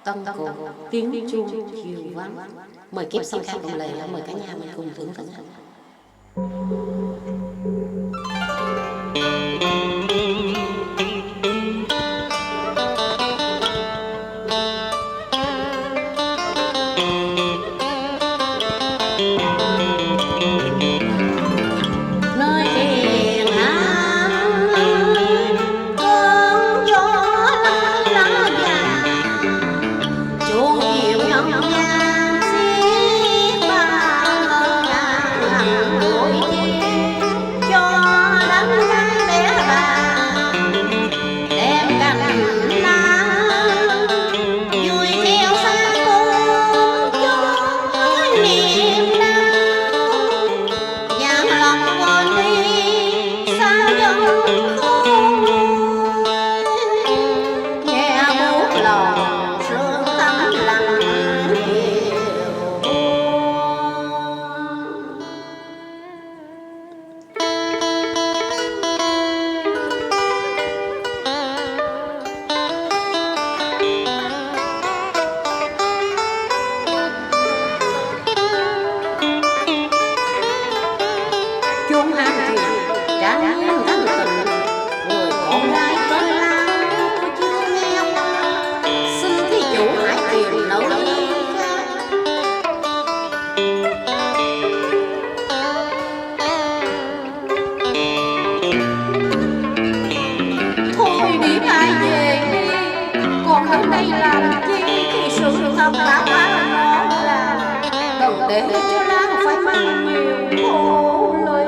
Tân cổ tiếng chuông chiều vắng. Mời kiếp sau khác đồng lệ, mời cả nhà mình cùng thưởng thức. Để cho làng phải mang nhiều khổ lệ.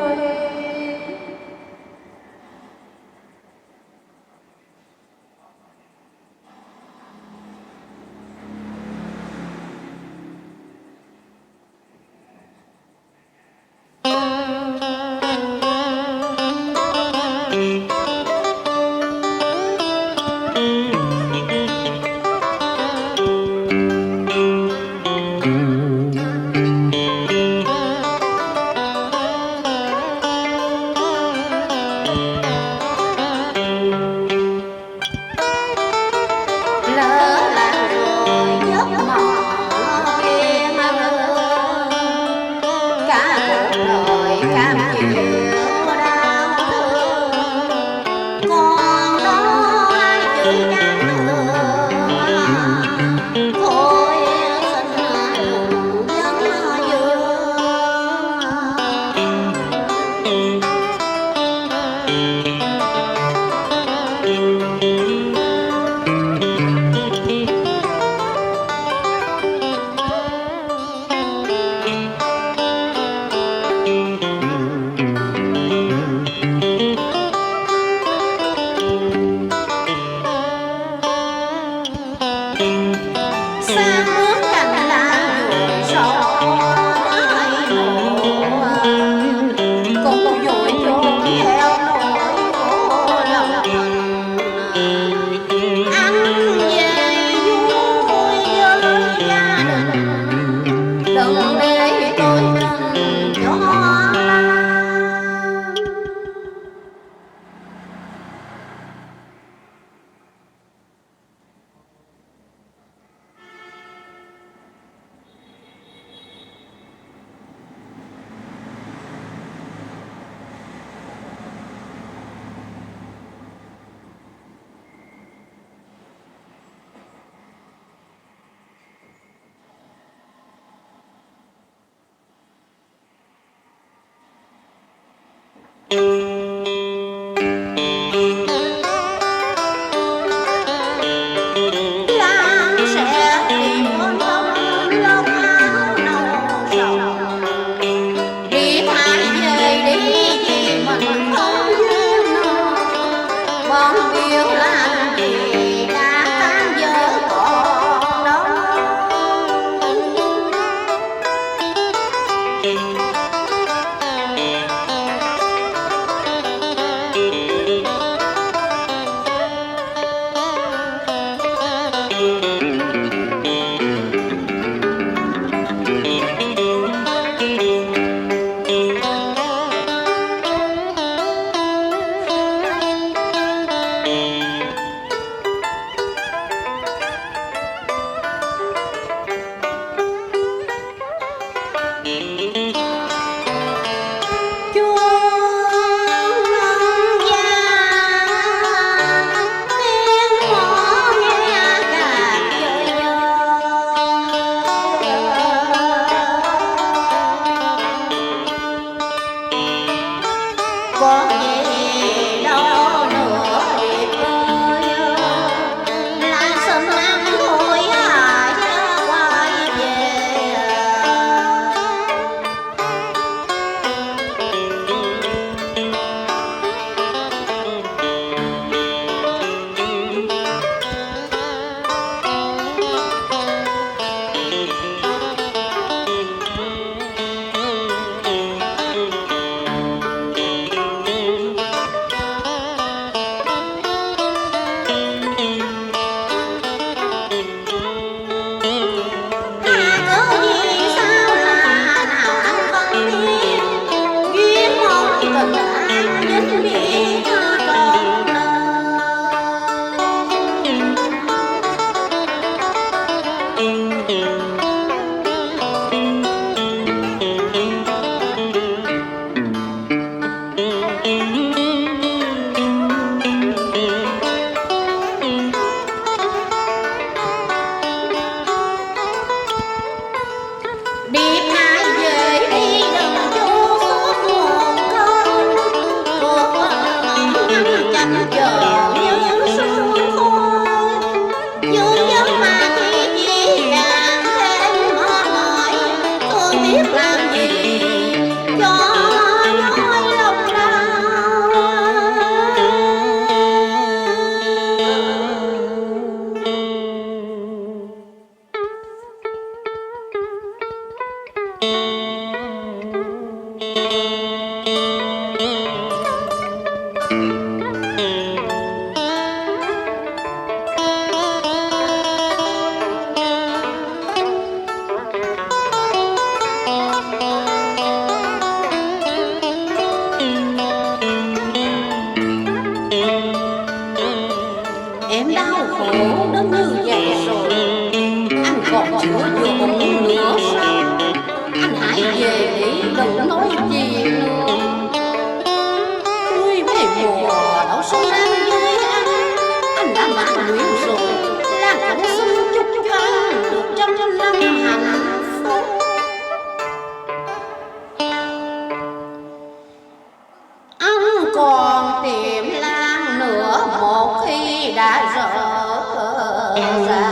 ra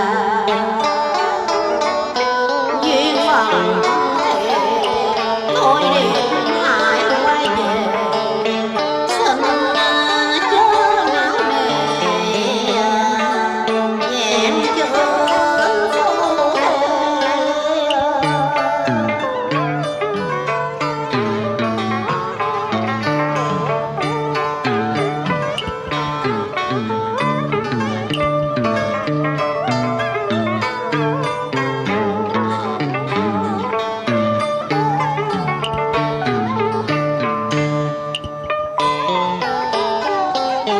duyên phận thì thôi đi hãy quay về xin chớ não nề nhẹn chớ khổ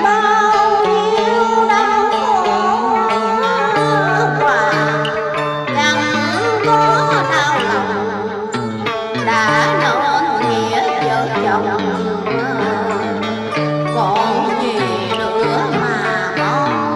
bao nhiêu đau khổ qua chẳng có đau lòng đã nên nghĩa vợ chồng còn gì nữa mà mong.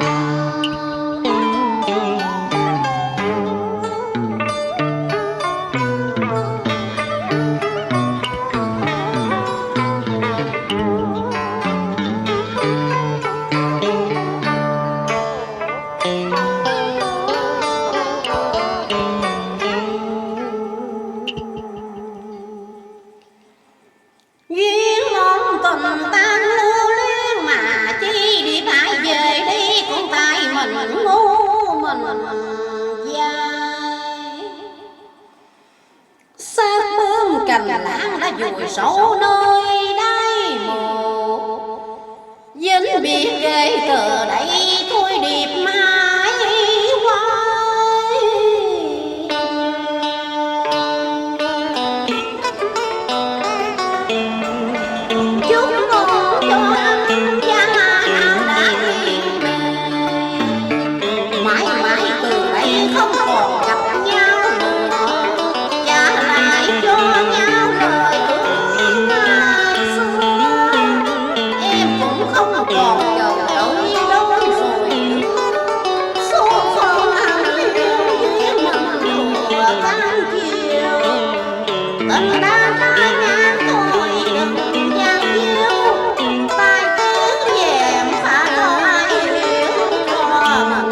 Duyên mong tình tan lưu luyến mà chi đi phải về đi con tay mình ngu mình dài sát bướm cành lãng đã vùi sâu nơi đáy mồ dính biệt ghê từ đây thôi điệp mãi quay chúc mong cho anh cha nào đã yên bề mãi mãi từ đây không còn gặp nhau nữa trả lại cho nhau lời ước xưa em cũng không còn chờ đợi đâu rồi số phận hạnh yêu duyên mình mùa tan chiều tình đã trái ngang thôi đừng gian yêu tai tiếng dèm phải đâu ai hiểu cho mình.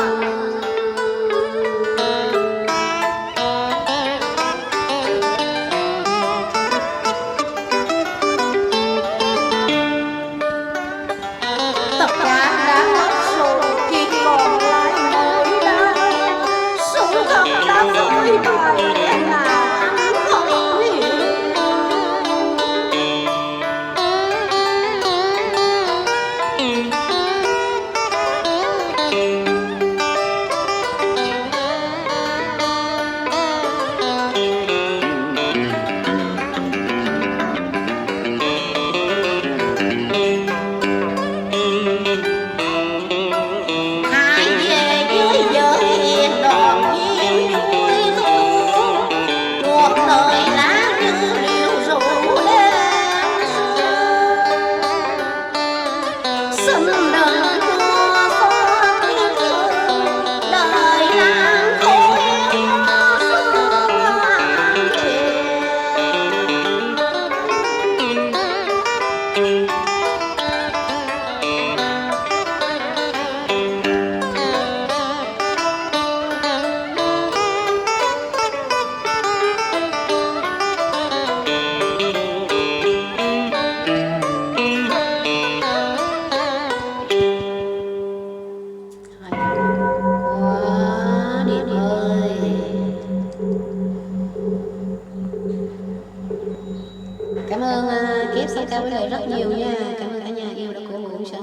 Tất cả đã mất rồi chỉ còn lại nỗi đau sự thật đã phơi bày là anh không hiểu. Hãy về dưới vợ hiền đoàn viên vui thu cuộc đời lá như liễu rủ lên xin đừng chua xót yêu thương đời làng khối xưa ngoan hiền. Quá điệp ơi. Cảm ơn Kiếp Song ca với lời rất nhiều nha. Cảm ơn cả nhà yêu đã cổ vũ cho